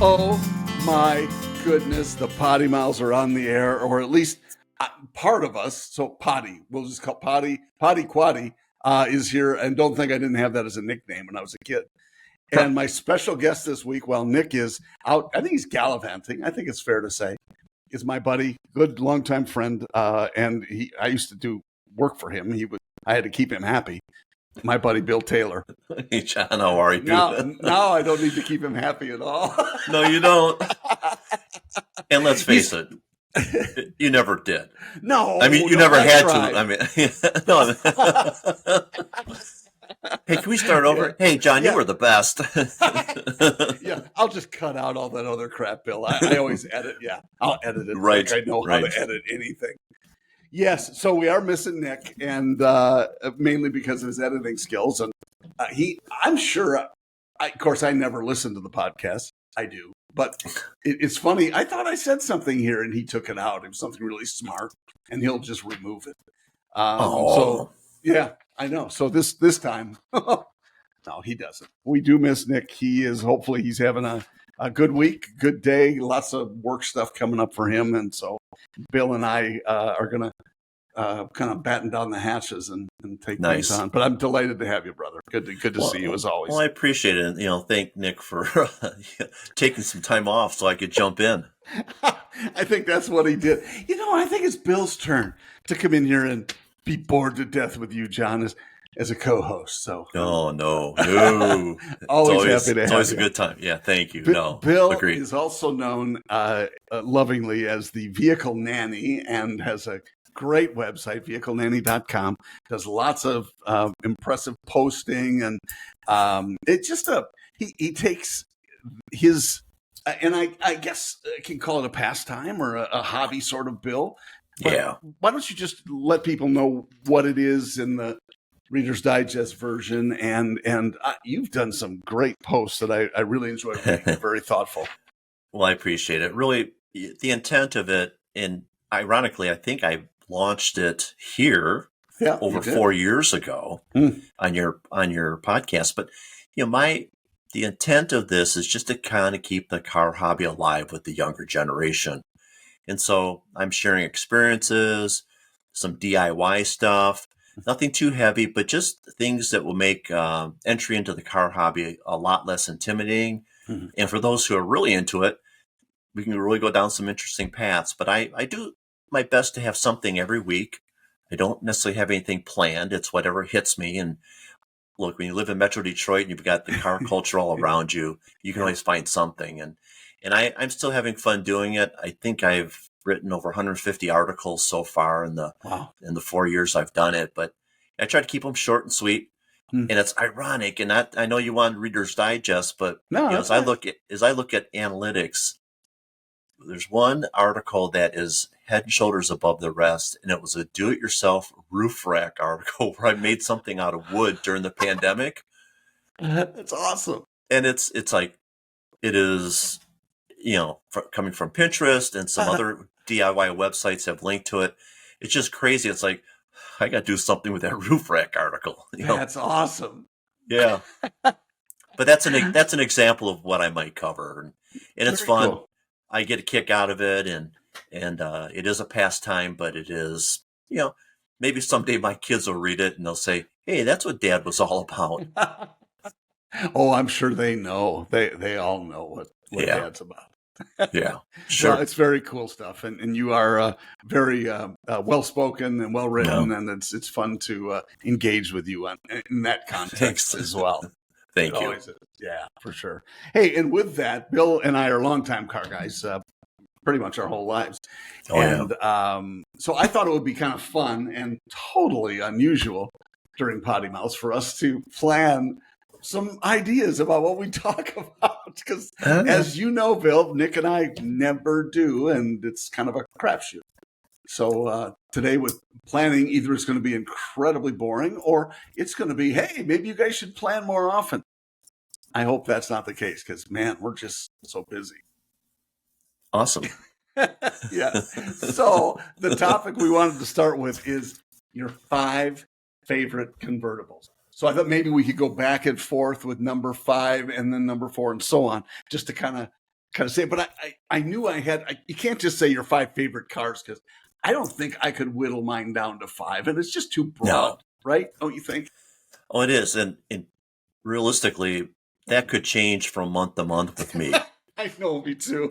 Oh my goodness, the PoddiMouths are on the air, or at least part of us. So Poddy, we'll just call PoddiQuade is here. And don't think I didn't have that as a nickname when I was a kid. And my special guest this week, while Nick is out, I think he's gallivanting, I think it's fair to say, is my buddy, good longtime friend. And I used to do work for him. I had to keep him happy. My buddy, Bill Taylor. Hey, John, how are you? Now I don't need to keep him happy at all. No, you don't. And let's face it, you never did. No. I mean, you never had to. I mean, no. Hey, can we start over? Yeah. Hey, John, you were the best. Yeah, I'll just cut out all that other crap, Bill. I always edit. Yeah, I'll edit it. Right. Like I know how to edit anything. Yes, so we are missing Nick, and mainly because of his editing skills. And I'm sure, of course, I never listen to the podcast. I do. But it's funny. I thought I said something here, and he took it out. It was something really smart, and he'll just remove it. So, yeah, I know. So this time, no, he doesn't. We do miss Nick. Hopefully he's having a good week, good day, lots of work stuff coming up for him. And so Bill and I are going to kind of batten down the hatches and take things on. But I'm delighted to have you, brother. Good to see you as always. Well, I appreciate it. Thank Nick for taking some time off so I could jump in. I think that's what he did. I think it's Bill's turn to come in here and be bored to death with you, John, as a co-host. So no. always happy to have you. It's always a good time. Yeah, thank you. Bill agreed. Is also known lovingly as the Vehicle Nanny and has a great website, vehiclenanny.com. Does lots of impressive posting, and it's just he takes his and I guess I can call it a pastime or a hobby sort of, Bill. But yeah. Why don't you just let people know what it is in the Reader's Digest version, and you've done some great posts that I really enjoy reading. Very thoughtful. Well, I appreciate it. Really, the intent of it, and ironically, I think I launched it here over 4 years ago on your podcast. But the intent of this is just to kind of keep the car hobby alive with the younger generation. And so I'm sharing experiences, some DIY stuff. Nothing too heavy, but just things that will make entry into the car hobby a lot less intimidating. Mm-hmm. And for those who are really into it, we can really go down some interesting paths. But I do my best to have something every week. I don't necessarily have anything planned. It's whatever hits me. And look, when you live in Metro Detroit and you've got the car culture all around you, you can always find something. And I'm still having fun doing it. I think I've written over 150 articles so far in the 4 years I've done it, but I try to keep them short and sweet. And it's ironic, and I know you want Reader's Digest, but as I look at analytics, there's one article that is head and shoulders above the rest, and it was a do-it-yourself roof rack article where I made something out of wood during the pandemic. That's awesome, and it's like it is. Coming from Pinterest and some other DIY websites have linked to it. It's just crazy. It's like, I got to do something with that roof rack article. That's awesome. Yeah. But that's an example of what I might cover. And it's fun. Cool. I get a kick out of it, and it is a pastime, but it is, maybe someday my kids will read it and they'll say, hey, that's what Dad was all about. Oh, I'm sure they know. They all know what Dad's about. Yeah, sure. Well, it's very cool stuff, and you are very well spoken and well written, and it's fun to engage with you in that context as well. Thank you. Yeah, for sure. Hey, and with that, Bill and I are longtime car guys, pretty much our whole lives, so I thought it would be kind of fun and totally unusual during PoddiMouths for us to plan some ideas about what we talk about, because as you know, Bill, Nick and I never do, and it's kind of a crapshoot. So today with planning, either it's going to be incredibly boring or it's going to be, hey, maybe you guys should plan more often. I hope that's not the case, because man, we're just so busy. Awesome. Yeah. So the topic we wanted to start with is your 5 favorite convertibles. So I thought maybe we could go back and forth with number 5 and then number 4 and so on, just to kind of kind of say, but I knew you can't just say your 5 favorite cars because I don't think I could whittle mine down to 5, and it's just too broad, right? Don't you think? Oh, it is. And realistically, that could change from month to month with me. I know, me too.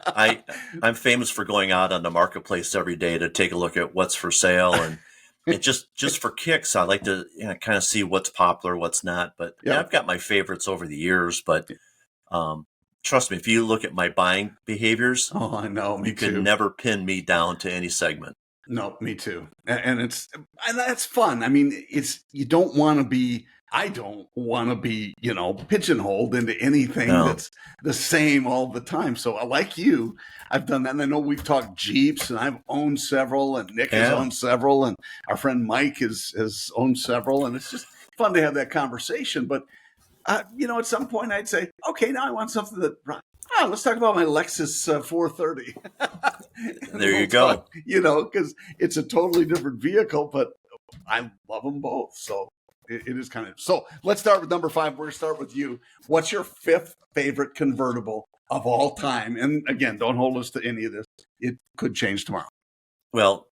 I'm famous for going out on the marketplace every day to take a look at what's for sale. And just for kicks, I like to kind of see what's popular, what's not. But I've got my favorites over the years. But trust me, if you look at my buying behaviors, I know, you can never pin me down to any segment. No, me too. And that's fun. I mean, I don't want to be, pigeonholed into anything that's the same all the time. So like you, I've done that. And I know we've talked Jeeps, and I've owned several, and Nick has owned several, and our friend Mike has owned several. And it's just fun to have that conversation. But, at some point I'd say, okay, now I want something that, let's talk about my Lexus 430. There you go. Because it's a totally different vehicle, but I love them both. So it is kind of. So let's start with number 5. We're going to start with you. What's your 5th favorite convertible of all time? And again, don't hold us to any of this. It could change tomorrow. Well,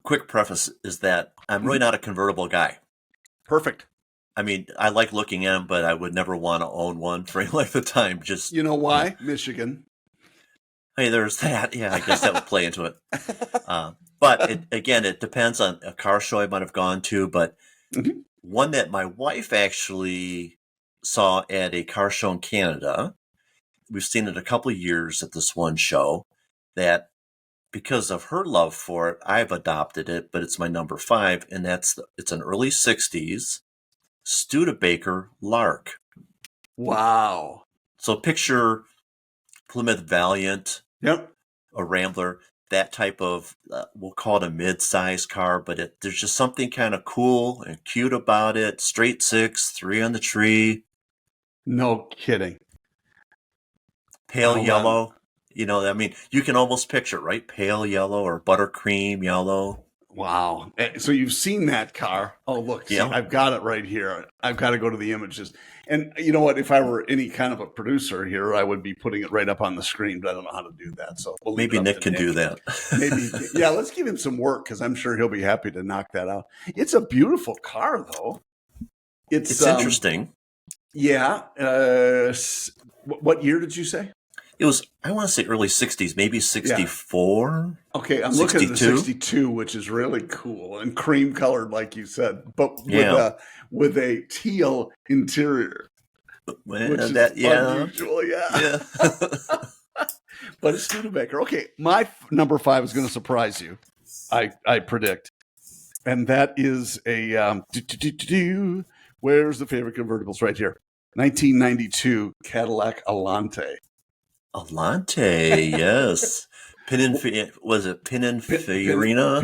quick preface is that I'm really not a convertible guy. Perfect. I mean, I like looking at them, but I would never want to own one for any length of time. Just why? Michigan. Hey, there's that. Yeah, I guess that would play into it. But it depends on a car show I might have gone to. But one that my wife actually saw at a car show in Canada, we've seen it a couple of years at this one show, that because of her love for it, I've adopted it, but it's my number 5, and it's an early 60s Studebaker Lark. Wow. So picture Plymouth Valiant, a Rambler, that type of, we'll call it a mid-size car, but there's just something kind of cool and cute about it. Straight 6, 3 on the tree. No kidding. Pale yellow. I mean, you can almost picture it, right? Pale yellow or buttercream yellow. Wow. So you've seen that car. Oh, look, see, I've got it right here. I've got to go to the images. And you know what? If I were any kind of a producer here, I would be putting it right up on the screen, but I don't know how to do that. So maybe Nick can do that. Maybe. Yeah, let's give him some work because I'm sure he'll be happy to knock that out. It's a beautiful car, though. It's interesting. Yeah. What year did you say? It was, I want to say early 60s, maybe 64. Yeah. Okay, I'm 62? Looking at the 62, which is really cool and cream colored, like you said, but with a teal interior. Which is unusual, yeah. But it's Studebaker. Okay, my number 5 is going to surprise you, I predict. And that is a, where's the favorite convertibles? Right here. 1992 Cadillac Alante. Alante, yes. Was it Pininfarina?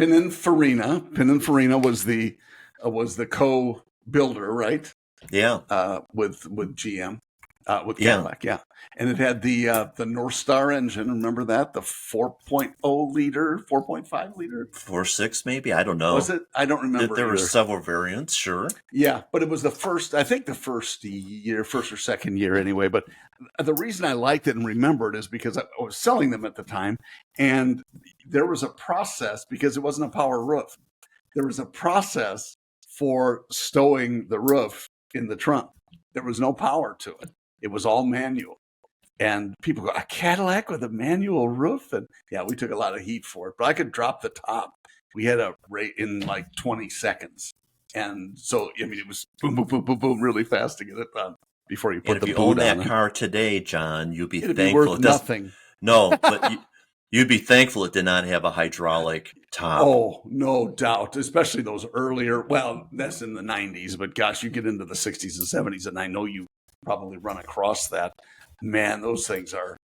Pininfarina was the co-builder, right? Yeah. With GM, with Cadillac, and it had the North Star engine. Remember that? The 4.0 liter, 4.5 liter, 4.6 maybe. I don't know. Was it? I don't remember. There were several variants, sure. Yeah, but it was the first. I think the first or second year, anyway. But the reason I liked it and remembered is because I was selling them at the time, and there was a process because it wasn't a power roof. There was a process for stowing the roof in the trunk. There was no power to it. It was all manual. And people go, a Cadillac with a manual roof? And we took a lot of heat for it. But I could drop the top. We had a rate in like 20 seconds. And so, I mean, it was boom, boom, boom, boom, boom, really fast to get it done before you put the boot on. If you own that car today, John, you'd be thankful. It'd be worth nothing. No, but you'd be thankful it did not have a hydraulic top. Oh, no doubt. Especially those earlier, well, that's in the 90s. But gosh, you get into the 60s and 70s, and I know you probably run across that. Man, those things are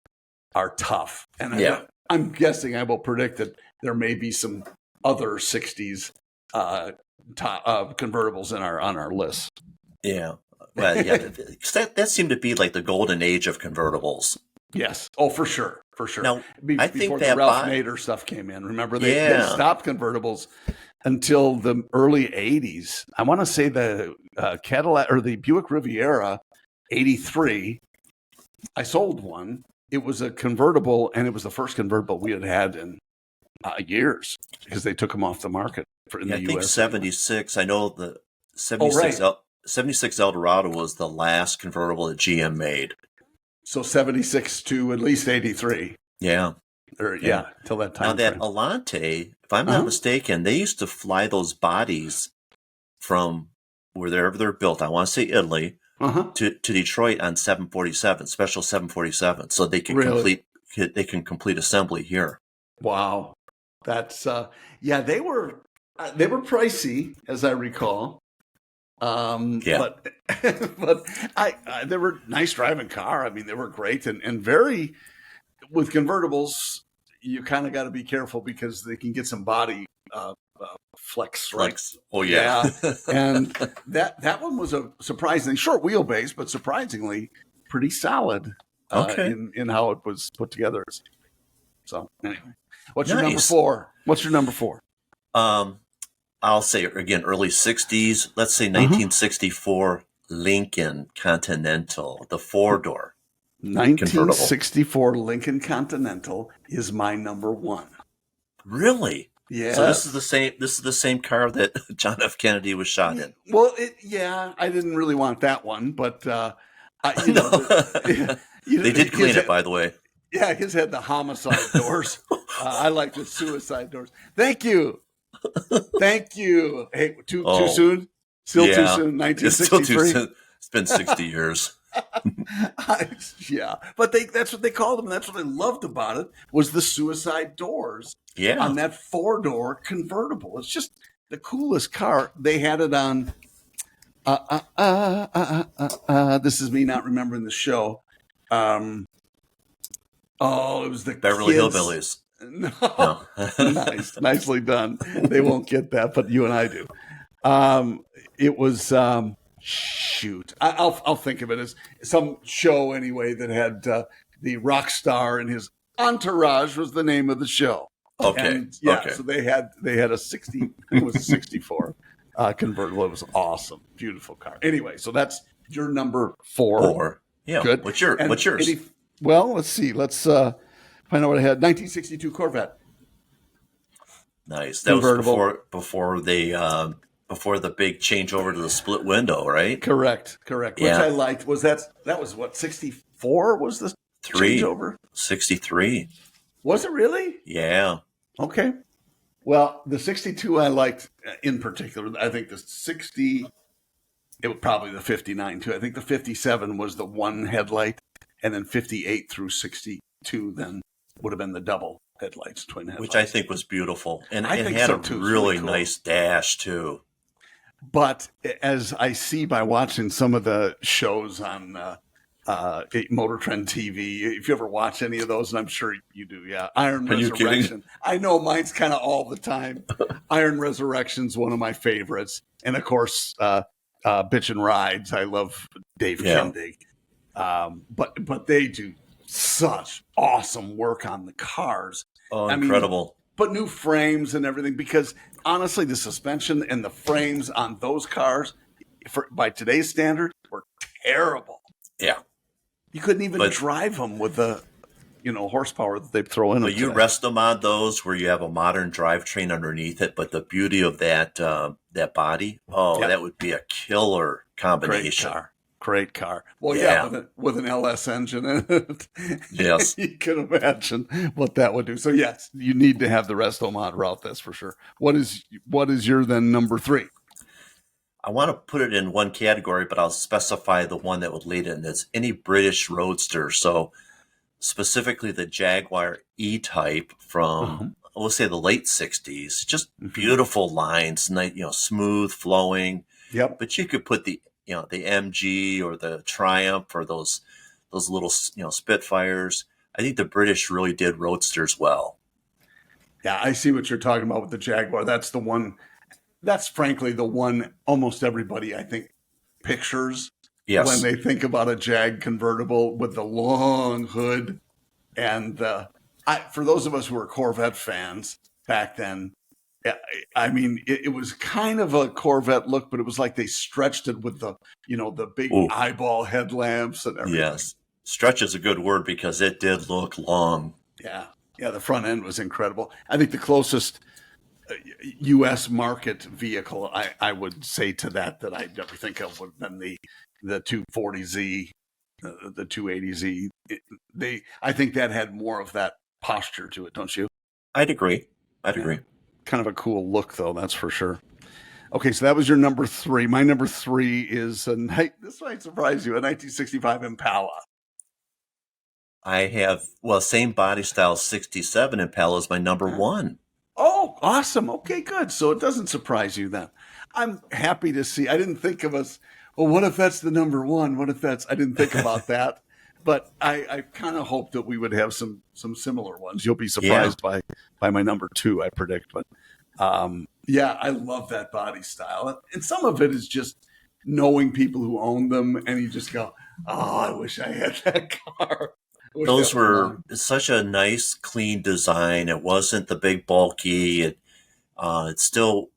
tough. And I'm guessing I will predict that there may be some other 60s convertibles on our list. Yeah. Well, that seemed to be like the golden age of convertibles. Yes. Oh, for sure. For sure. Now, I think before that the Ralph Nader stuff came in. Remember, they stopped convertibles until the early 80s. I want to say the Cadillac or the Buick Riviera 83. I sold one it was a convertible, and it was the first convertible we had in years because they took them off the market in the I think U.S. 76. I know the 76 right. 76 Eldorado was the last convertible that GM made. So 76 to at least 83. Yeah. Till that time. Now that Alante, if I'm not mistaken, they used to fly those bodies from wherever they're built. I want to say Italy to Detroit on 747, special 747, so they can complete assembly here. Wow, that's they were pricey, as I recall. But they were nice driving car. I mean, they were great and very, with convertibles, you kind of got to be careful because they can get some body flex, right? Oh yeah. And that one was a surprisingly short wheelbase, but surprisingly pretty solid in how it was put together. So anyway, what's your number 4? What's your number 4? I'll say again, early 60s. Let's say 1964 Lincoln Continental, the 4-door. 1964 Lincoln Continental is my number 1. Really? Yeah. So this is the same car that John F. Kennedy was shot in. Well, I didn't really want that one, but they did clean it, by the way. Yeah, his had the homicide doors. I like the suicide doors. Thank you. Hey, too soon? Still too soon? 1963? It's still too soon. It's been 60 years. Yeah, but that's what they called them. That's what I loved about it was the suicide doors. Yeah, on that 4-door convertible. It's just the coolest car. They had it on. This is me not remembering the show. It was the Beverly Kids. Hillbillies. No. Nicely done. They won't get that, but you and I do. It was. Shoot, I'll think of it as some show anyway that had the rock star and his entourage was the name of the show. Okay. And, so they had a 60. I think it was a 64 convertible. It was awesome, beautiful car. Anyway, so that's your number 4. Yeah. Good. What's yours? Well, let's see. Let's find out what I had. 1962 Corvette. Nice. That was before the big changeover to the split window, right? Correct. Which I liked. That was what, 64 was the changeover? 63. Was it really? Yeah. Okay. Well, the 62 I liked in particular. I think the 60, it was probably the 59 too. I think the 57 was the one headlight, and then 58 through 62 then would have been the double headlights, twin headlights. Which I think was beautiful. And I it think had so a too. really cool. nice dash too. But as I see by watching some of the shows on Motor Trend TV, if you ever watch any of those, and I'm sure you do, Iron Resurrection. I know mine's kind of all the time. Iron Resurrection's one of my favorites, and of course, Bitchin' Rides. I love Dave Kindig. But they do such awesome work on the cars. Oh, incredible. Put new frames and everything, because honestly, the suspension and the frames on those cars, by today's standard, were terrible. Yeah. You couldn't even drive them with the, horsepower that they throw in them. But you rest them on those where you have a modern drivetrain underneath it. But the beauty of that body, that would be a killer combination. Great car. Well, with an LS engine in it. Yes. You can imagine what that would do. So yes, you need to have the resto mod route. That's for sure. What is your then number 3? I want to put it in one category, but I'll specify the one that would lead in. It's any British roadster. So specifically the Jaguar E-Type from, we'll say the late 60s. Just beautiful lines, smooth flowing. Yep. But you could put the MG or the Triumph or those little, Spitfires. I think the British really did roadsters well. Yeah, I see what you're talking about with the Jaguar. That's the one. That's frankly the one almost everybody, I think, pictures when they think about a Jag convertible with the long hood. And for those of us who were Corvette fans back then, I mean, it was kind of a Corvette look, but it was like they stretched it with the big eyeball headlamps and everything. Yes. Stretch is a good word because it did look long. Yeah. Yeah, the front end was incredible. I think the closest U.S. market vehicle I would say to that I'd ever think of would have been the 240Z, the 280Z. I think that had more of that posture to it, don't you? I'd agree. Kind of a cool look, though, that's for sure. Okay, so that was your number 3. My number 3 is this might surprise you, a 1965 Impala. I have, same body style 67 Impala is my number 1. Oh, awesome. Okay, good. So it doesn't surprise you then. I'm happy to see. I didn't think of us. Well, what if that's the number 1? I didn't think about that. But I kind of hope that we would have some similar ones. You'll be surprised by my number 2, I predict. But I love that body style. And some of it is just knowing people who own them, and you just go, oh, I wish I had that car. Those were such a nice, clean design. It wasn't the big, bulky. It's still,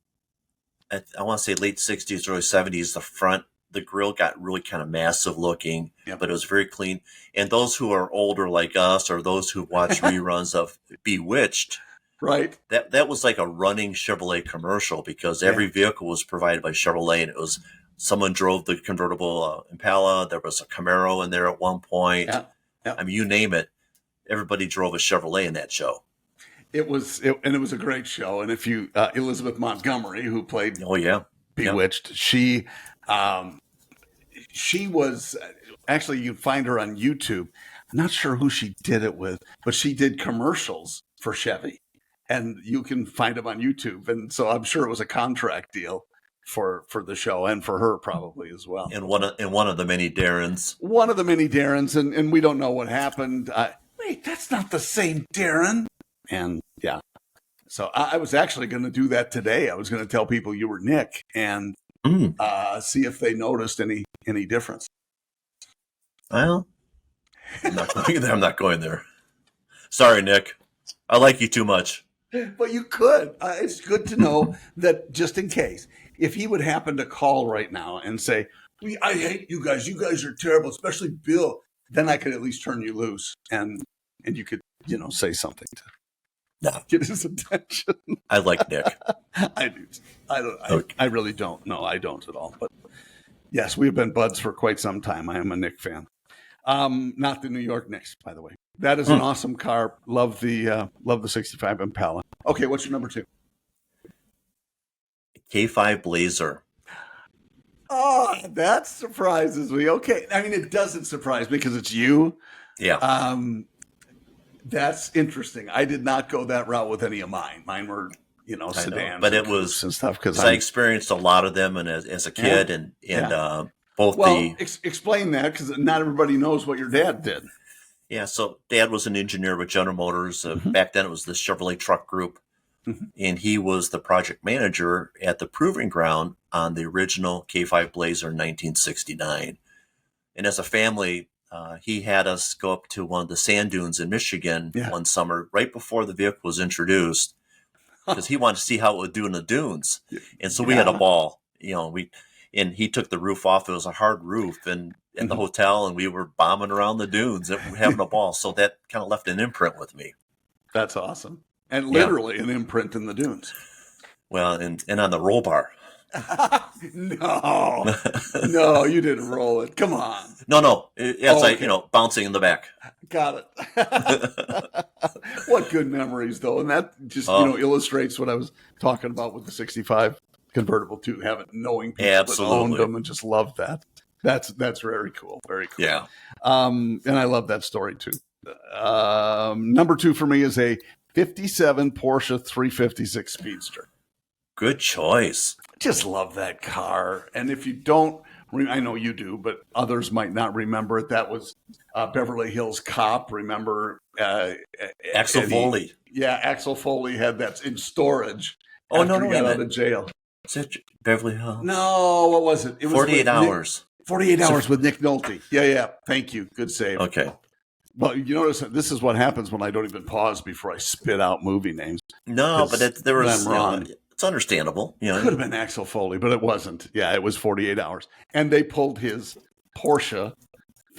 I want to say late 60s, early 70s, the grill got really kind of massive looking, but it was very clean. And those who are older like us, or those who watch reruns of Bewitched, right? That was like a running Chevrolet commercial, because every vehicle was provided by Chevrolet, and it was someone drove the convertible Impala. There was a Camaro in there at one point. Yeah. I mean, you name it, everybody drove a Chevrolet in that show. It was a great show. And if you, Elizabeth Montgomery, who played Bewitched, she was actually, you'd find her on YouTube. I'm not sure who she did it with, but she did commercials for Chevy, and you can find them on YouTube. And so I'm sure it was a contract deal for the show, and for her probably as well. And one of the many Darrens. One of the many Darrens, and we don't know what happened. Wait, that's not the same Darren. And so I was actually going to do that today. I was going to tell people you were Nick, and see if they noticed any difference. Well, I'm not going there. Sorry, Nick. I like you too much. But you could. It's good to know that, just in case. If he would happen to call right now and say, I hate you guys. You guys are terrible, especially Bill, then I could at least turn you loose, and you could, say something to get his attention. I like Nick. I do. I really don't. No, I don't at all. But yes, we have been buds for quite some time. I am a Nick fan. Not the New York Knicks, by the way. That is an awesome car. Love the 65 Impala. Okay, what's your number 2? K5 Blazer. Oh, that surprises me. Okay. I mean, it doesn't surprise me because it's you. Yeah. That's interesting. I did not go that route with any of mine. Mine were, sedans. But it was and stuff, because I experienced a lot of them, and as a kid, explain that, because not everybody knows what your dad did. Yeah. So Dad was an engineer with General Motors. Back then it was the Chevrolet Truck Group. And he was the project manager at the proving ground on the original K5 Blazer in 1969. And as a family, he had us go up to one of the sand dunes in Michigan one summer, right before the vehicle was introduced, because he wanted to see how it would do in the dunes. And so we had a ball, and he took the roof off. It was a hard roof, and at the hotel, and we were bombing around the dunes and having a ball. So that kind of left an imprint with me. That's awesome. And literally an imprint in the dunes. Well, and on the roll bar. No, you didn't roll it. Come on. No. It's bouncing in the back. Got it. What good memories, though. And that just, illustrates what I was talking about with the 65 convertible too, knowing people that owned them and just loved that. That's very cool. Very cool. Yeah. And I love that story too. Number 2 for me is a 57 Porsche 356 Speedster. Good choice. Just love that car. And if you don't, I know you do, but others might not remember it. That was Beverly Hills Cop. Remember Axel Foley? Yeah, Axel Foley had that in storage. Oh, after he got out of jail. Is it Beverly Hills? No, what was it? It was 48 Hours. 48 Hours with Nick Nolte. Yeah. Thank you. Good save. Okay. Well, you notice that this is what happens when I don't even pause before I spit out movie names. No, but there was wrong. It's understandable. Could have been Axel Foley, but it wasn't. Yeah, it was 48 Hours. And they pulled his Porsche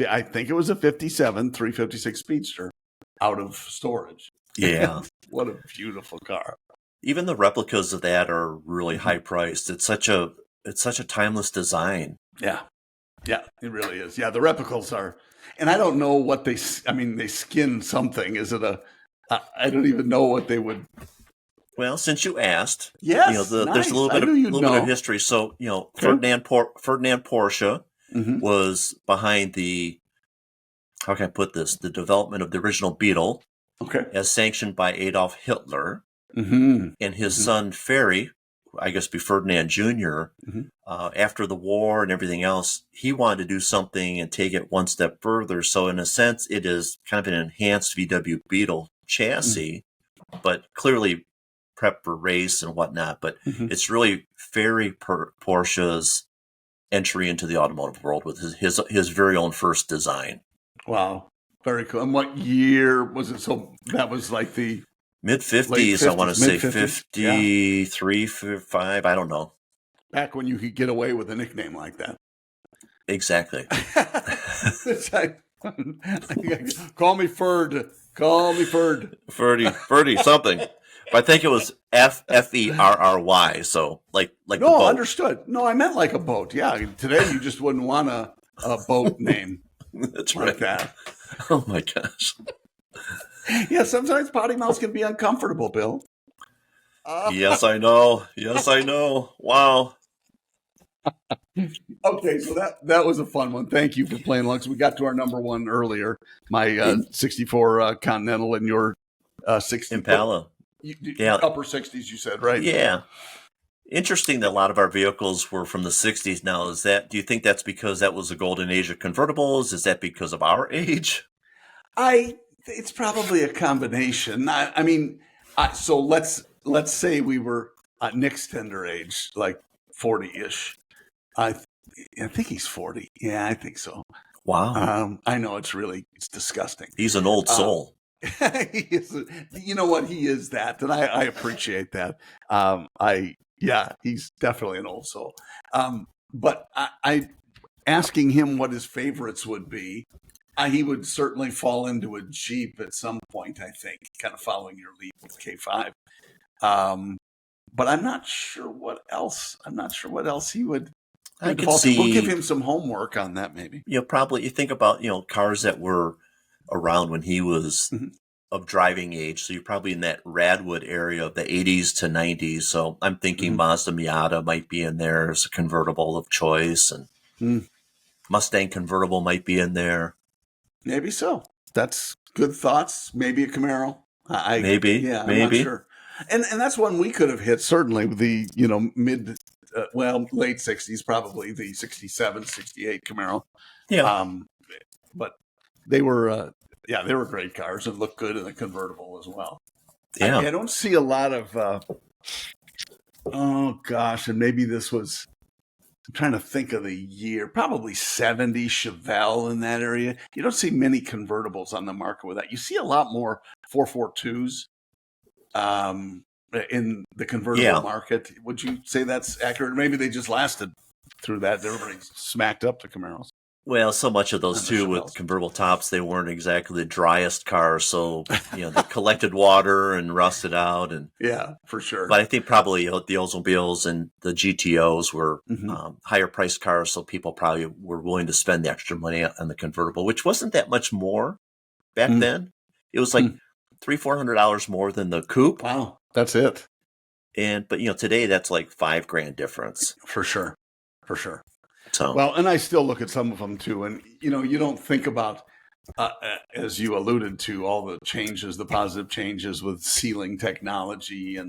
I think it was a 57 356 Speedster out of storage. Yeah. What a beautiful car. Even the replicas of that are really high priced. It's such a timeless design. Yeah. Yeah, it really is. Yeah, the replicas are, and I don't know what they skin something. Is it I don't even know what they would. Well, since you asked, yes, there's a little bit of history. So, Ferdinand Porsche was behind the, how can I put this, the development of the original Beetle, as sanctioned by Adolf Hitler, and his son Ferry, I guess be Ferdinand Jr., after the war and everything else, he wanted to do something and take it one step further. So in a sense, it is kind of an enhanced VW Beetle chassis, but clearly prepped for race and whatnot. But it's really Ferry Porsche's entry into the automotive world with his very own first design. Wow. Very cool. And what year was it? So that was like the mid-50s, I want to say 53, 55, I don't know. Back when you could get away with a nickname like that. Exactly. Call me Ferd. Call me Ferd. Ferdy, something. But I think it was Ferry, so like the boat. No, understood. No, I meant like a boat. Yeah, today you just wouldn't want a boat name. That's like right. That. Oh my gosh. Yeah, sometimes potty mouths can be uncomfortable, Bill. Yes, I know. Wow. Okay, so that was a fun one. Thank you for playing along. So we got to our number one earlier. My 64 Continental and your 60 Impala. Upper 60s, you said, right? Yeah. Interesting that a lot of our vehicles were from the 60s now. Do you think that's because that was the golden age of convertibles? Is that because of our age? It's probably a combination. So let's say we were at Nick's tender age, like 40-ish. I think he's 40. Yeah, I think so. Wow. I know it's disgusting. He's an old soul. He is, you know what? He is that, and I appreciate that. He's definitely an old soul. But I asking him what his favorites would be, he would certainly fall into a Jeep at some point, I think, kind of following your lead with K5. But I'm not sure what else. He would. I can see. We'll give him some homework on that, maybe. Probably you think about cars that were around when he was of driving age. So you're probably in that Radwood area of the 80s to 90s. So I'm thinking Mazda Miata might be in there as a convertible of choice, and Mustang convertible might be in there. Maybe so. That's good thoughts. Maybe a Camaro. Maybe. Yeah, I'm not sure. And that's one we could have hit, certainly, with the mid, late 60s, probably the 67, 68 Camaro. Yeah. But they were great cars and looked good in a convertible as well. Yeah. I don't see a lot of, and maybe this was, I'm trying to think of the year, probably 70 Chevelle in that area. You don't see many convertibles on the market with that. You see a lot more 442s in the convertible market. Would you say that's accurate? Maybe they just lasted through that. Everybody smacked up the Camaros. Well, so much of those too with convertible tops, they weren't exactly the driest cars. So, they collected water and rusted out. And yeah, for sure. But I think probably the Oldsmobiles and the GTOs were higher priced cars. So people probably were willing to spend the extra money on the convertible, which wasn't that much more back then. It was like $300-400 more than the coupe. Wow. That's it. But today that's like $5,000 difference. For sure. So. Well, and I still look at some of them too. And, you don't think about, as you alluded to, all the changes, the positive changes with sealing technology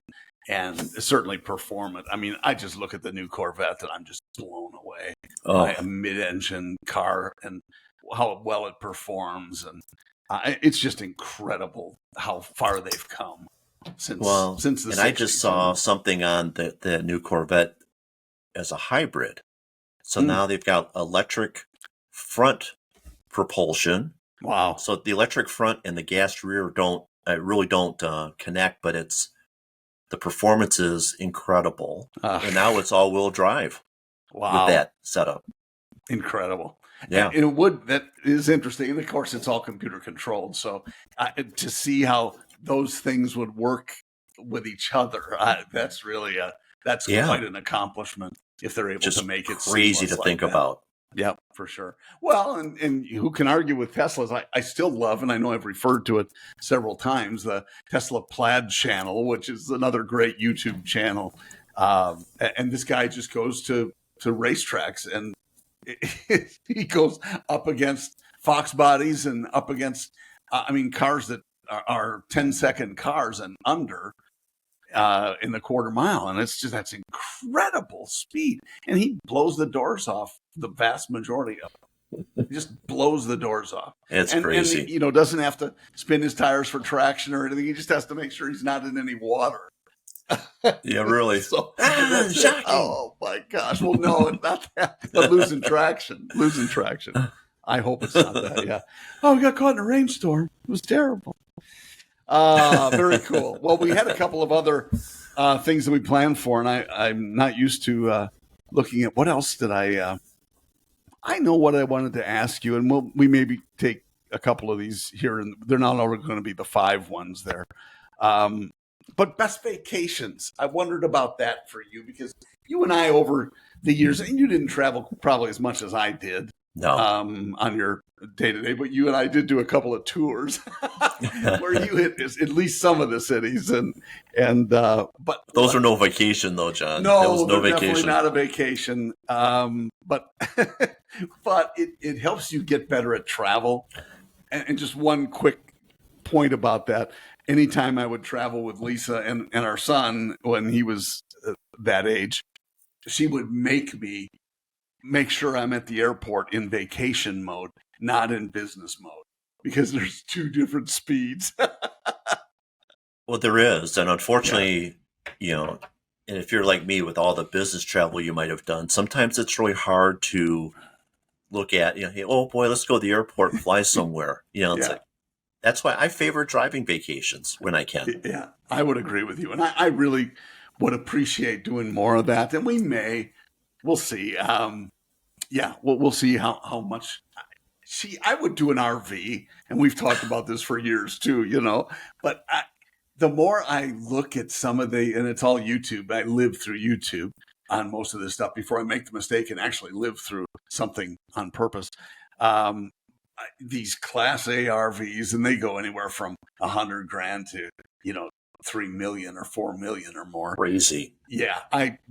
and certainly performance. I mean, I just look at the new Corvette and I'm just blown away by a mid-engine car and how well it performs. And it's just incredible how far they've come since the 60s. And I just saw something on the new Corvette as a hybrid. So now they've got electric front propulsion. Wow. So the electric front and the gas rear really don't connect, but the performance is incredible. And now it's all-wheel drive with that setup. Incredible. Yeah. And that is interesting. And of course, it's all computer controlled. So to see how those things would work with each other, that's really that's quite an accomplishment if they're able to make it crazy to think about. Yep, for sure. Well, and who can argue with Teslas? I still love, and I know I've referred to it several times, the Tesla Plaid channel, which is another great YouTube channel. And this guy just goes to racetracks, and he goes up against Fox bodies and up against, cars that are 10-second cars and under in the quarter mile. And that's incredible speed. And he blows the doors off the vast majority of them. He just blows the doors off. It's crazy. And, doesn't have to spin his tires for traction or anything. He just has to make sure he's not in any water. Yeah, really. So, shocking. Oh my gosh. Well, no, it's not that. But losing traction. I hope it's not that. Yeah. Oh, we got caught in a rainstorm. It was terrible. Very cool. Well, we had a couple of other things that we planned for, and I'm not used to looking at what else did I know what I wanted to ask you, and we maybe take a couple of these here, and they're not all going to be the 5 ones there. But best vacations, I wondered about that for you, because you and I over the years, and you didn't travel probably as much as I did. No. On your day-to-day, but you and I did do a couple of tours where you hit at least some of the cities, but those are no vacation though, John. No, that was no vacation. Definitely not a vacation. But but it helps you get better at travel. And just one quick point about that: anytime I would travel with Lisa and our son when he was that age, she would make sure I'm at the airport in vacation mode, not in business mode, because there's 2 different speeds. Well, there is. And unfortunately, and if you're like me with all the business travel you might have done, sometimes it's really hard to look at, hey, oh boy, let's go to the airport and fly somewhere. It's like, that's why I favor driving vacations when I can. Yeah, I would agree with you. And I really would appreciate doing more of that. And we'll see. We'll see how much. See, I would do an RV, and we've talked about this for years too, but the more I look at some of and it's all YouTube, I live through YouTube on most of this stuff before I make the mistake and actually live through something on purpose. These Class A RVs, and they go anywhere from $100,000 to, 3 million or 4 million or more. Crazy. Yeah.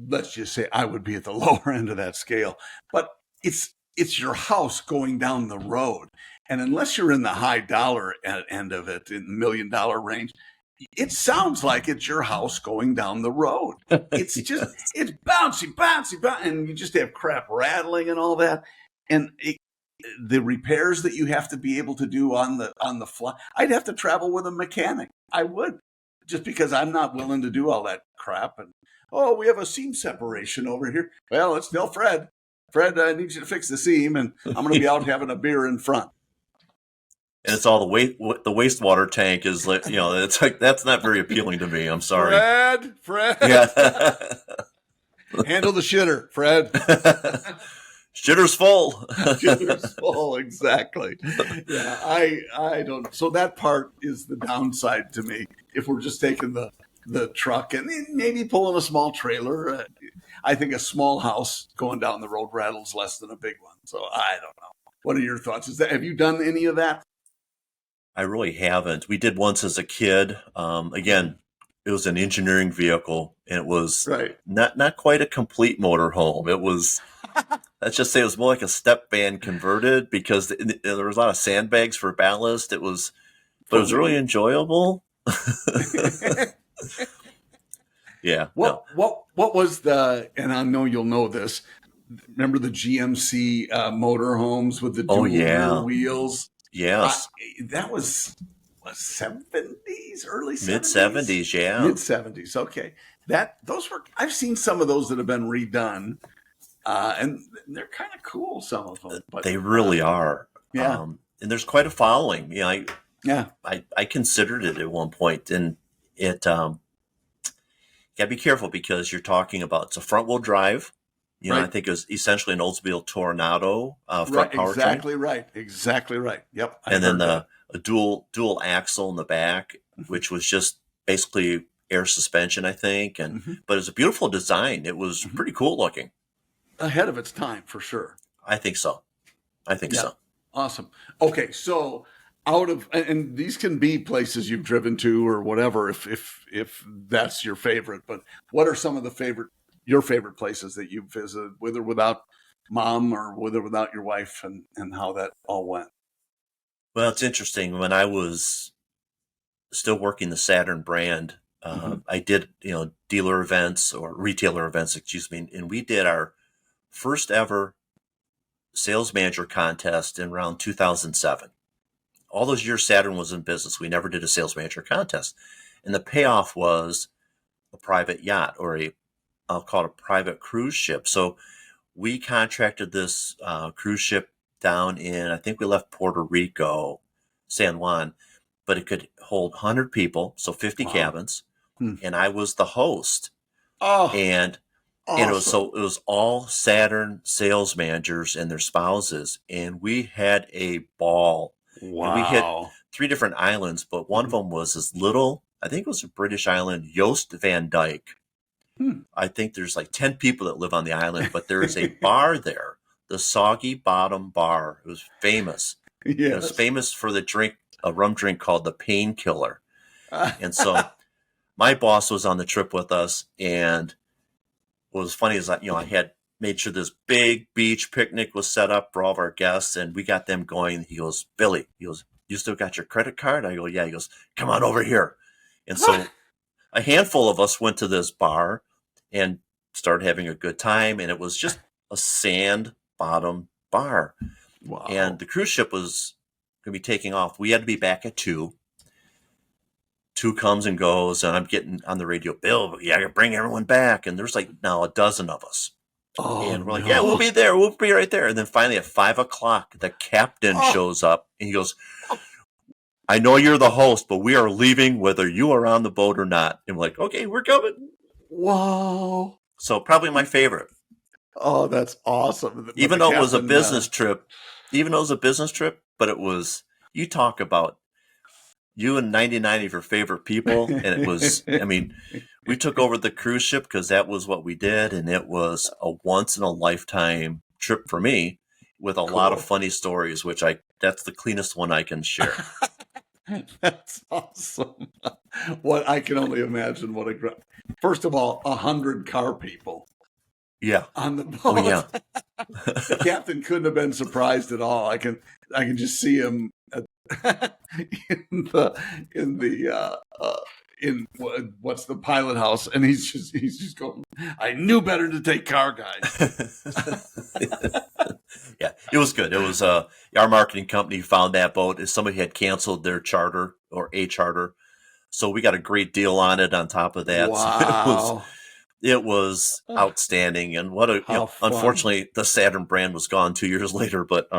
Let's just say I would be at the lower end of that scale, but it's your house going down the road. And unless you're in the high dollar end of it, in the $1 million range, it sounds like it's your house going down the road. It's bouncy, and you just have crap rattling and all that. And the repairs that you have to be able to do on the fly, I'd have to travel with a mechanic. I would, just because I'm not willing to do all that crap. And, we have a seam separation over here. Well, let's tell Fred, I need you to fix the seam, and I'm going to be out having a beer in front. And it's all the wastewater tank is like, it's like, that's not very appealing to me. I'm sorry. Fred. Yeah. Handle the shitter, Fred. Shitter's full. Shitter's full, exactly. Yeah, I don't. So that part is the downside to me. If we're just taking the truck and maybe pulling a small trailer, I think a small house going down the road rattles less than a big one. So I don't know. What are your thoughts? Have you done any of that? I really haven't. We did once as a kid. Again, it was an engineering vehicle, and it was not quite a complete motorhome. It was, let's just say, it was more like a step van converted, because there was a lot of sandbags for ballast. But it was really enjoyable. Yeah. What was and I know you'll know this. Remember the GMC motorhomes with the dual wheels? Yes. That was 70s, early 70s? Mid-70s, yeah. Mid-70s, okay. I've seen some of those that have been redone, and they're kind of cool, some of them. But they really are. Yeah. And there's quite a following. I considered it at one point, and it, you gotta be careful, because you're talking about, it's a front wheel drive, You know, I think it was essentially an Oldsmobile Tornado front powertrain. Exactly right. Yep. And then a dual axle in the back, which was just basically air suspension, I think. And but it was a beautiful design. It was pretty cool looking. Ahead of its time, for sure. I think so. So. Awesome. Okay, so and these can be places you've driven to or whatever, if that's your favorite. But what are some of your favorite places that you've visited, with or without mom, or with or without your wife, and how that all went? Well, it's interesting. When I was still working the Saturn brand, I did, dealer events or retailer events, and we did our first ever sales manager contest in around 2007. All those years Saturn was in business, we never did a sales manager contest. And the payoff was a private yacht, or I'll call it a private cruise ship. So we contracted this cruise ship down in, I think we left Puerto Rico, San Juan, but it could hold 100 people, so 50 cabins. And I was the host. Oh, and awesome. It was all Saturn sales managers and their spouses, and we had a ball. Wow. And we hit 3 different islands, but one of them was this little, I think it was a British island, Joost van Dyke. I think there's like 10 people that live on the island, but there is a bar there, the Soggy Bottom Bar. It was famous. Yes. It was famous for a rum drink called the Painkiller. And so my boss was on the trip with us, and what was funny is that, I had made sure this big beach picnic was set up for all of our guests, and we got them going. He goes, Billy, you still got your credit card? I go, yeah. He goes, come on over here. And so a handful of us went to this bar and started having a good time, and it was just a sand bottom bar. Wow. And the cruise ship was going to be taking off. We had to be back at 2. 2 comes and goes, and I'm getting on the radio, Bill, I gotta bring everyone back. And there's like now a dozen of us. Oh, and we're like, yeah, we'll be there. We'll be right there. And then finally at 5:00, the captain shows up, and he goes, I know you're the host, but we are leaving whether you are on the boat or not. And we're like, okay, we're coming. Wow. So probably my favorite. Oh, that's awesome. Even though it was a business trip, but it was, you talk about you and 99 of your favorite people. And it was, we took over the cruise ship because that was what we did. And it was a once in a lifetime trip for me, with a lot of funny stories, that's the cleanest one I can share. That's awesome. What I can only imagine first of all, 100 car people. Yeah. On the boat. Oh, yeah. The captain couldn't have been surprised at all. I can just see him in what's the pilot house, and he's just going, I knew better to take car guys. Yeah, it was good. It was our marketing company found that boat as somebody had canceled their charter or a charter, so we got a great deal on it. On top of that, wow. So it was outstanding. And unfortunately, the Saturn brand was gone 2 years later. But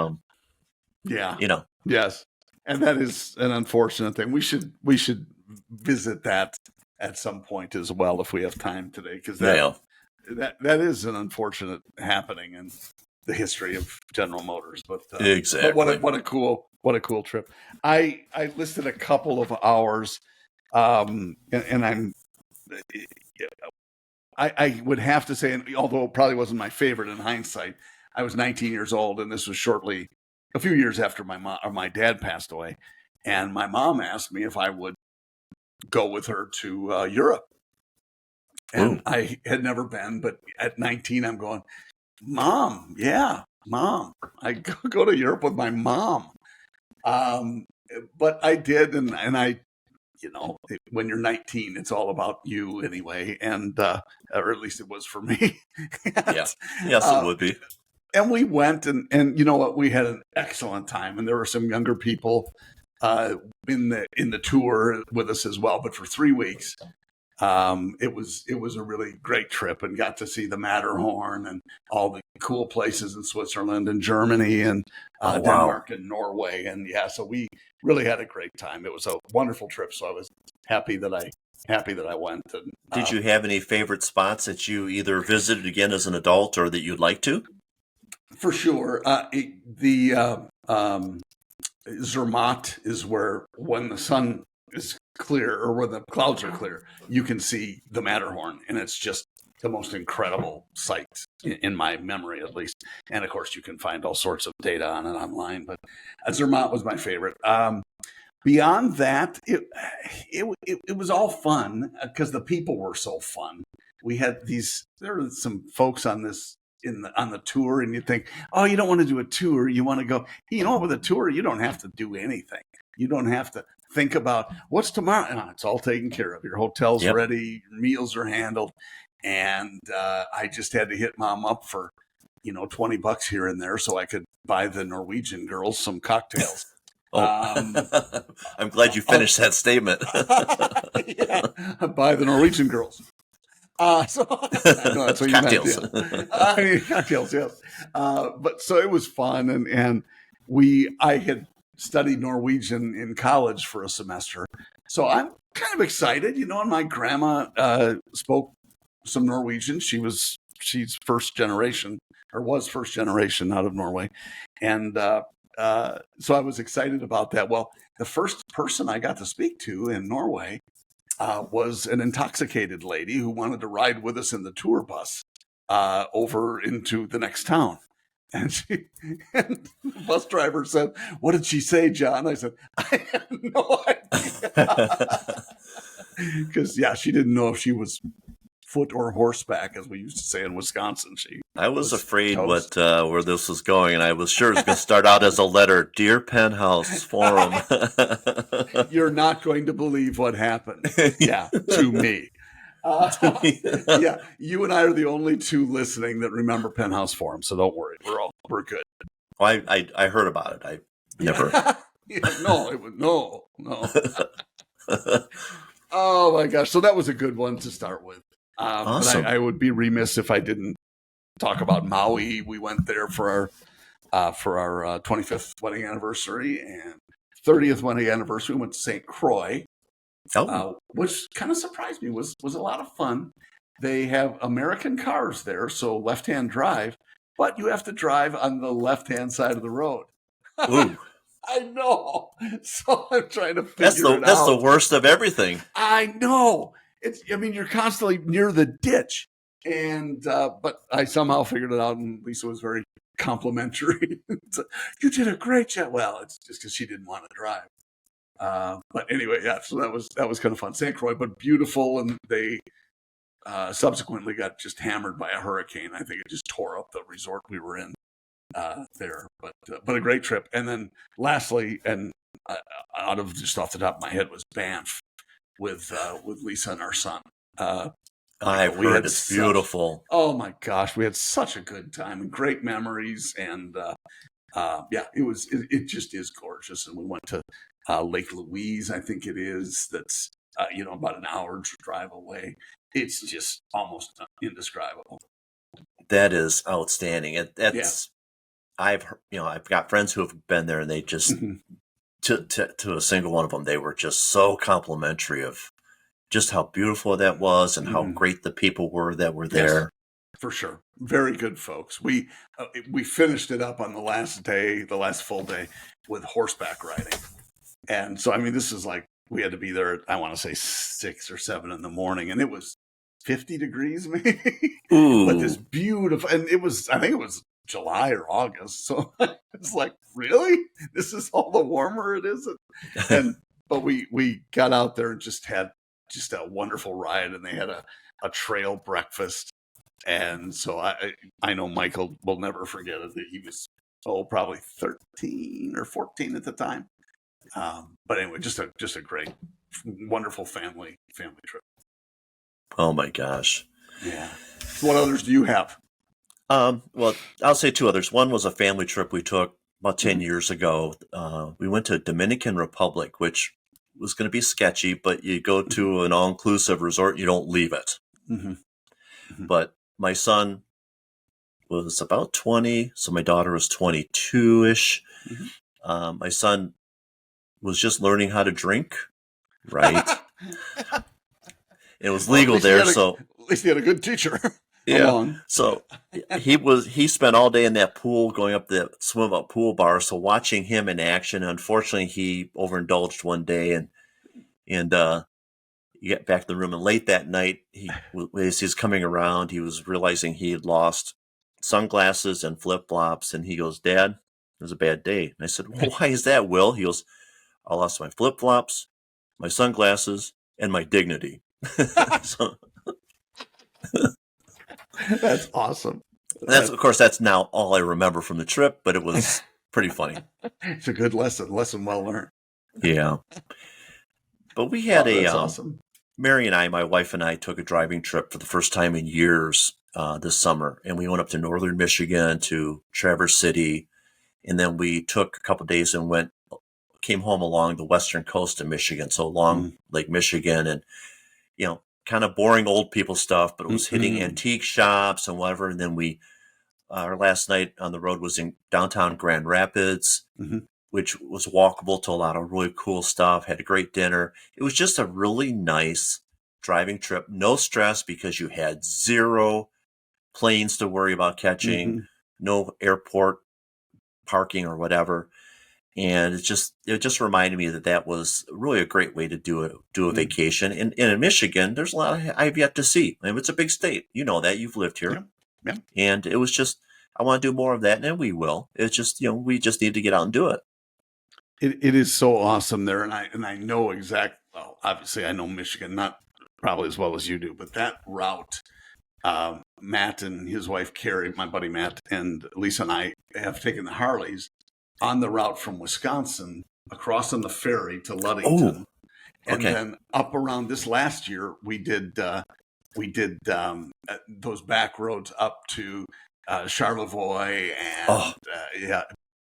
yeah, yes, and that is an unfortunate thing. We should visit that at some point as well if we have time today, because that is an unfortunate happening in the history of General Motors. But exactly, but what a cool trip. I listed a couple of hours, and I would have to say, although it probably wasn't my favorite in hindsight, I was 19 years old, and this was a few years after my dad passed away, and my mom asked me if I would go with her to Europe. And I had never been, but at 19, I'm going, Mom, I go to Europe with my mom. But I did, and I, when you're 19, it's all about you anyway, and or at least it was for me. Yes, it would be. And we went, and you know what? We had an excellent time, and there were some younger people in the tour with us as well. But for 3 weeks, it was a really great trip, and got to see the Matterhorn and all the cool places in Switzerland and Germany and Denmark and Norway. And so we really had a great time. It was a wonderful trip. So I was happy that I happy that I went. And, did you have any favorite spots that you either visited again as an adult or that you'd like to? For sure. Zermatt is where, when the sun is clear or when the clouds are clear, you can see the Matterhorn, and it's just the most incredible sight in my memory, at least. And of course, you can find all sorts of data on it online. But Zermatt was my favorite. Beyond that, it was all fun because the people were so fun. We had there were some folks on the tour, and you think, oh, you don't want to do a tour. You want to go, with a tour, you don't have to do anything. You don't have to think about what's tomorrow. No, it's all taken care of. Your hotel's ready. Your meals are handled. And I just had to hit Mom up for, $20 here and there so I could buy the Norwegian girls some cocktails. I'm glad you finished that statement. Yeah, buy the Norwegian girls. So that's what cocktails. You meant, yeah. Cocktails, yes. But so it was fun, and I had studied Norwegian in college for a semester, so I'm kind of excited, and my grandma spoke some Norwegian. She's first generation, or was first generation out of Norway, and so I was excited about that. Well, the first person I got to speak to in Norway was an intoxicated lady who wanted to ride with us in the tour bus over into the next town. And the bus driver said, "What did she say, John?" I said, "I have no idea." Because, she didn't know if she was foot or horseback, as we used to say in Wisconsin. I was afraid where this was going, and I was sure it was going to start out as a letter. Dear Penthouse Forum. You're not going to believe what happened. Yeah, to me. You and I are the only two listening that remember Penthouse Forum, so don't worry. We're good. Well, I heard about it. I never. No. Oh my gosh! So that was a good one to start with. Awesome. But I would be remiss if I didn't talk about Maui. We went there for our 25th wedding anniversary and 30th wedding anniversary. We went to St. Croix, which kind of surprised me. Was a lot of fun. They have American cars there, so left-hand drive, but you have to drive on the left-hand side of the road. Ooh. I know. So I'm trying to figure it out. That's the worst of everything. I know. You're constantly near the ditch. And, but I somehow figured it out, and Lisa was very complimentary. You did a great job. Well, it's just because she didn't want to drive. But anyway, so that was kind of fun. St. Croix, but beautiful. And they subsequently got just hammered by a hurricane. I think it just tore up the resort we were in there. But a great trip. And then lastly, and out of just off the top of my head, was Banff with Lisa and our son. I've heard it's beautiful. Oh my gosh, we had such a good time and great memories, and it just is gorgeous. And we went to Lake Louise, I think it is. That's about an hour drive away. It's just almost indescribable. That is outstanding. I've got friends who have been there, and they just to a single one of them, they were just so complimentary of just how beautiful that was and how great the people were that were there. Yes, for sure. Very good folks. We finished it up on the last full day with horseback riding. And so, this is like, we had to be there, I want to say 6 or 7 in the morning, and it was 50 degrees maybe. Ooh. But this beautiful, and I think it was July or August. So it's like, really? This is all the warmer it is? But we got out there and just had just a wonderful ride, and they had a trail breakfast. And so I know Michael will never forget it. He was, probably 13 or 14 at the time. But anyway, just a great, wonderful family trip. Oh my gosh. Yeah. What others do you have? Well, I'll say 2 others. One was a family trip we took about 10 years ago. We went to Dominican Republic, which was going to be sketchy, but you go to an all-inclusive resort, you don't leave it. Mm-hmm. Mm-hmm. But my son was about 20, so my daughter was 22-ish. Mm-hmm. My son was just learning how to drink, right? It was legal there, so at least he had a good teacher. yeah. Along. So he spent all day in that pool, going up the swim up pool bar. So watching him in action, unfortunately, he overindulged one day, and you get back to the room, and late that night, as he's coming around, he was realizing he had lost sunglasses and flip flops, and he goes, "Dad, it was a bad day." And I said, "Well, why is that, Will?" He goes, "I lost my flip flops, my sunglasses, and my dignity." So, that's awesome. Of course, that's now all I remember from the trip, but it was pretty funny. It's a good lesson well learned. Yeah. But we had that's awesome. Mary and I, my wife and I, took a driving trip for the first time in years this summer, and we went up to northern Michigan to Traverse City, and then we took a couple of days and came home along the western coast of Michigan, so along Lake Michigan, and kind of boring old people stuff, but it was hitting antique shops and whatever. And then our last night on the road was in downtown Grand Rapids, which was walkable to a lot of really cool stuff. Had a great dinner. It was just a really nice driving trip. No stress because you had zero planes to worry about catching, no airport parking or whatever. And it just reminded me that was really a great way to do a vacation. And in Michigan, there's a lot I've yet to see. I mean, it's a big state. You know that. You've lived here. Yeah. And it was just, I want to do more of that, and we will. It's just, we just need to get out and do it. It is so awesome there. And I know well, obviously I know Michigan, not probably as well as you do, but that route, Matt and his wife, Carrie, my buddy Matt, and Lisa and I have taken the Harleys on the route from Wisconsin across on the ferry to Ludington, and then up around this last year we did those back roads up to Charlevoix and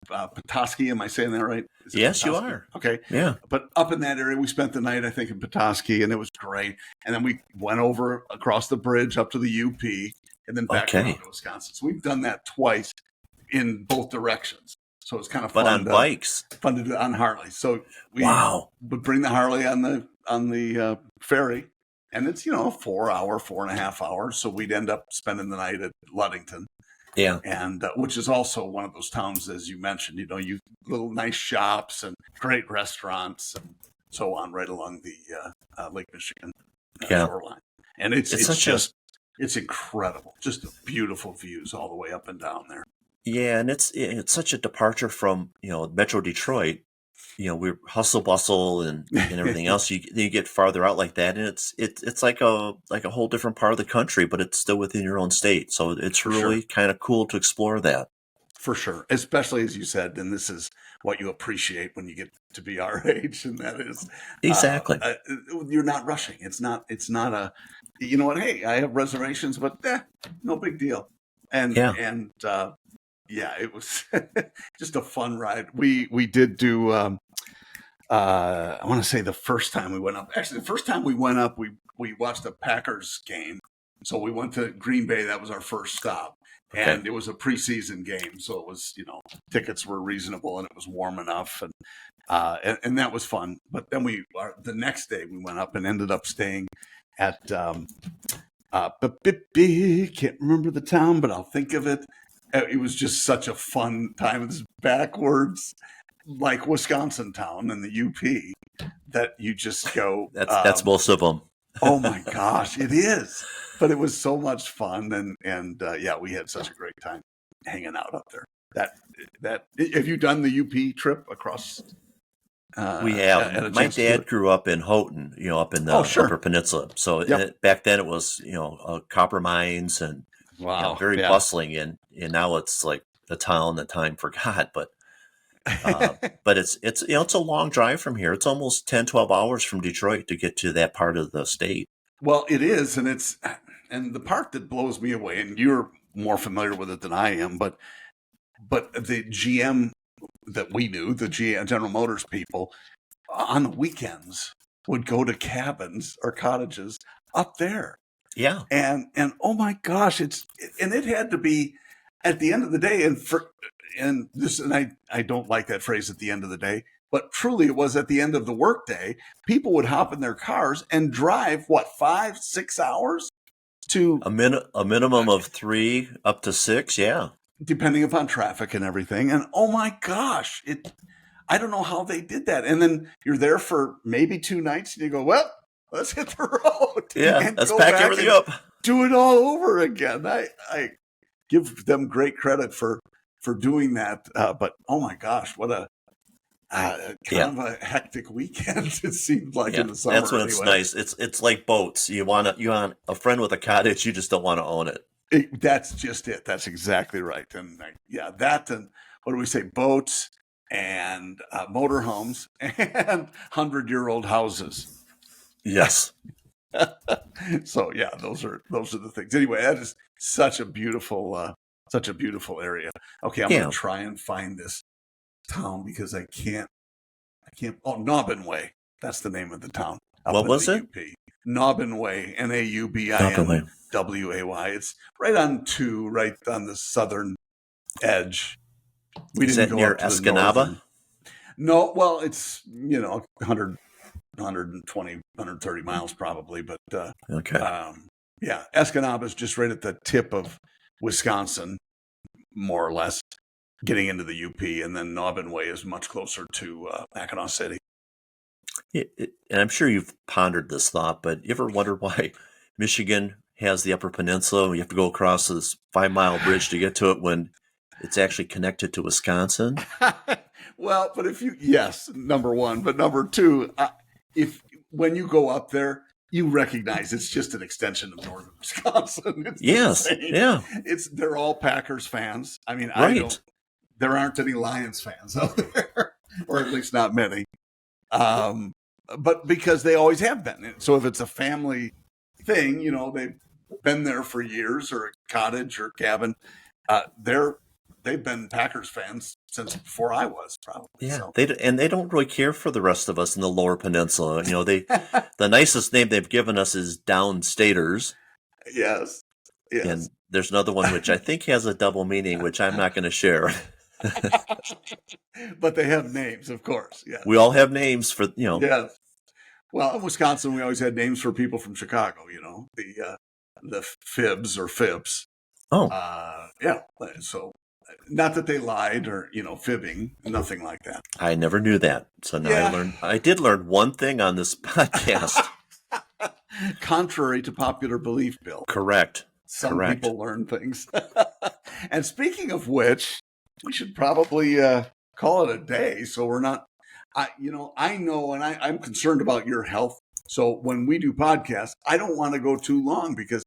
Petoskey. Am I saying that right? Yes, Petoskey? you are. Okay. Yeah. But up in that area, we spent the night, I think, in Petoskey, and it was great. And then we went over across the bridge up to the UP, and then back around to Wisconsin. So we've done that twice in both directions. So it's kind of fun. But on bikes. Fun to do on Harley. So we would bring the Harley on the ferry, and it's, 4.5 hours. So we'd end up spending the night at Ludington. Yeah. And which is also one of those towns, as you mentioned, you little nice shops and great restaurants and so on right along the Lake Michigan shoreline. And it's incredible. Just beautiful views all the way up and down there. Yeah, and it's such a departure from, Metro Detroit. We're hustle bustle and everything else. You get farther out like that, and it's like a whole different part of the country, but it's still within your own state. So it's really kind of cool to explore that. For sure, especially as you said, and this is what you appreciate when you get to be our age, and that is exactly you're not rushing. It's not a, you know what? Hey, I have reservations, but no big deal. And it was just a fun ride. We did do, I want to say the first time we went up, we watched a Packers game. So we went to Green Bay. That was our first stop. Okay. And it was a preseason game. So it was, tickets were reasonable and it was warm enough. And that was fun. But then the next day we went up and ended up staying at, can't remember the town, but I'll think of it. It was just such a fun time. It's backwards, like Wisconsin town in the UP, that you just go. That's most of them. Oh my gosh, it is. But it was so much fun, and we had such a great time hanging out up there. That have you done the UP trip across? We have. My dad grew up in Houghton, up in the Upper Peninsula. So back then it was, copper mines and. Wow, very bustling, and now it's like a town that time forgot. But it's a long drive from here. It's almost 10, 12 hours from Detroit to get to that part of the state. Well, it is, and the part that blows me away, and you're more familiar with it than I am, but the GM that we knew, the GM General Motors people, on the weekends would go to cabins or cottages up there. Yeah. And oh my gosh, it had to be at the end of the day, and I don't like that phrase at the end of the day, but truly it was at the end of the workday. People would hop in their cars and drive, 5-6 hours to a minimum of 3 up to 6. Yeah. Depending upon traffic and everything. And oh my gosh, I don't know how they did that. And then you're there for maybe 2 nights and you go, well, let's hit the road. Yeah, let's pack everything up. Do it all over again. I give them great credit for doing that. But oh my gosh, what a kind of a hectic weekend it seemed like in the summer. That's when it's nice. It's like boats. You want a friend with a cottage, you just don't want to own it. That's just it. That's exactly right. And that and what do we say? Boats and motorhomes and 100-year-old houses. Yes. So yeah, those are the things. Anyway, that is such a beautiful area. Okay, I'm going to try and find this town because I can't. Oh, Naubinway. That's the name of the town. What was it? UP. Naubinway. Naubinway. It's right on 2, right on the southern edge. Is that near Escanaba? No, well, it's 100, 120, 130 miles probably, but okay. Escanaba is just right at the tip of Wisconsin, more or less, getting into the UP, and then Naubinway is much closer to Mackinac City. And I'm sure you've pondered this thought, but you ever wonder why Michigan has the Upper Peninsula and you have to go across this 5-mile bridge to get to it when it's actually connected to Wisconsin? Well, but yes, number one, but number two, when you go up there, you recognize it's just an extension of northern Wisconsin. Yes, yeah. They're all Packers fans. I mean, right. There aren't any Lions fans out there, or at least not many. But because they always have been. So if it's a family thing, they've been there for years, or a cottage or cabin. They've been Packers fans since before I was, probably. Yeah, so. They don't really care for the rest of us in the Lower Peninsula. The nicest name they've given us is Downstaters. Yes. And there's another one which I think has a double meaning, which I'm not going to share. But they have names, of course. Yeah, we all have names for Yes. Well, in Wisconsin, we always had names for people from Chicago. The Fibs or Fibs. Oh, yeah. So, not that they lied or fibbing, nothing like that. I never knew that. So now I did learn one thing on this podcast. Contrary to popular belief, Bill. Correct. Some people learn things. And speaking of which, we should probably call it a day. So we're not, I know, and I'm concerned about your health. So when we do podcasts, I don't want to go too long because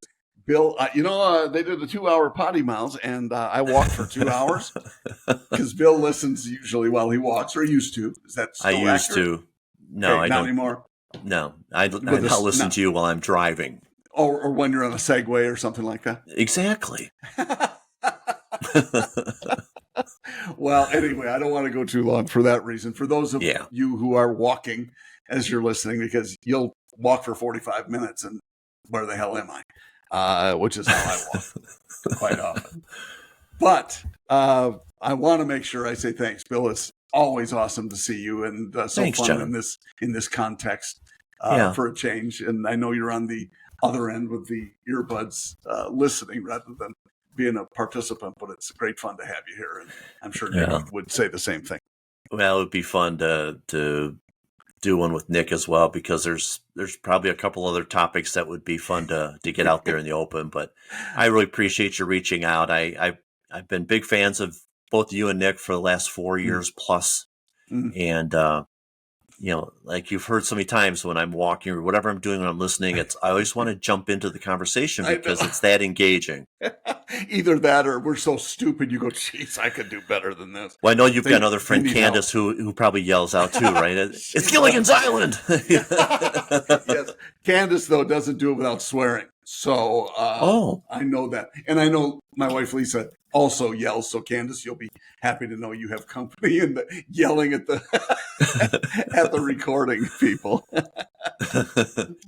Bill, they did a 2-hour PoddiMouths and I walked for 2 hours because Bill listens usually while he walks, or used to. Is that still accurate? Used to. No, I not don't anymore. No, I not listen to you while I'm driving. Or when you're on a Segway or something like that. Exactly. Well, anyway, I don't want to go too long for that reason. For those of you who are walking as you're listening, because you'll walk for 45 minutes and where the hell am I? Which is how I walk quite often. But I want to make sure I say thanks, Bill. It's always awesome to see you, and thanks, fun John. in this context for a change. And I know you're on the other end with the earbuds listening rather than being a participant, but it's great fun to have you here, and I'm sure Nick would say the same thing. Well, it would be fun to do one with Nick as well, because there's probably a couple other topics that would be fun to get out there in the open. But I really appreciate you reaching out. I've been big fans of both you and Nick for the last 4 years plus, and like you've heard so many times when I'm walking or whatever I'm doing when I'm listening, I always want to jump into the conversation because it's that engaging. Either that or we're so stupid you go, geez, I could do better than this. Well, I know you've got another friend, Candace, who probably yells out too, right? It's Gilligan's Island. Yes. Candace, though, doesn't do it without swearing. So I know that. And I know my wife, Lisa, also yells. So, Candace, you'll be happy to know you have company in the yelling at the at the recording people.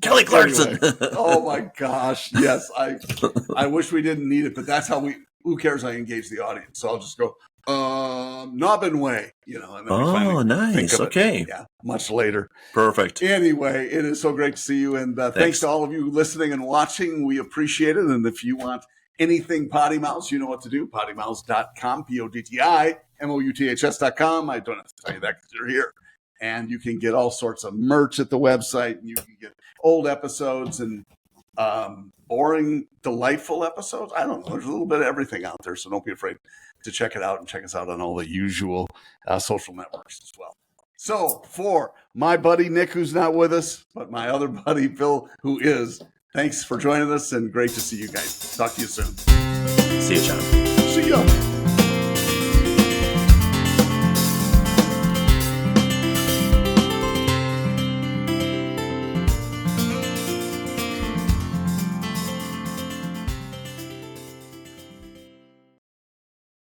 Kelly Clarkson. Anyway, oh, my gosh. Yes, I wish we didn't need it, but that's how who cares? I engage the audience. So I'll just go, Nobbin Way, and then we finally think of Okay. it. Yeah, much later. Perfect. Anyway, it is so great to see you, and thanks to all of you listening and watching. We appreciate it, and if you want anything PoddiMouths, you know what to do. PoddiMouths.com, PoddiMouths.com. I don't have to tell you that because you're here. And you can get all sorts of merch at the website, and you can get old episodes and boring, delightful episodes. I don't know. There's a little bit of everything out there, so don't be afraid to check it out and check us out on all the usual social networks as well. So for my buddy Nick, who's not with us, but my other buddy Phil, who is, thanks for joining us, and great to see you guys. Talk to you soon. See you, John. See ya.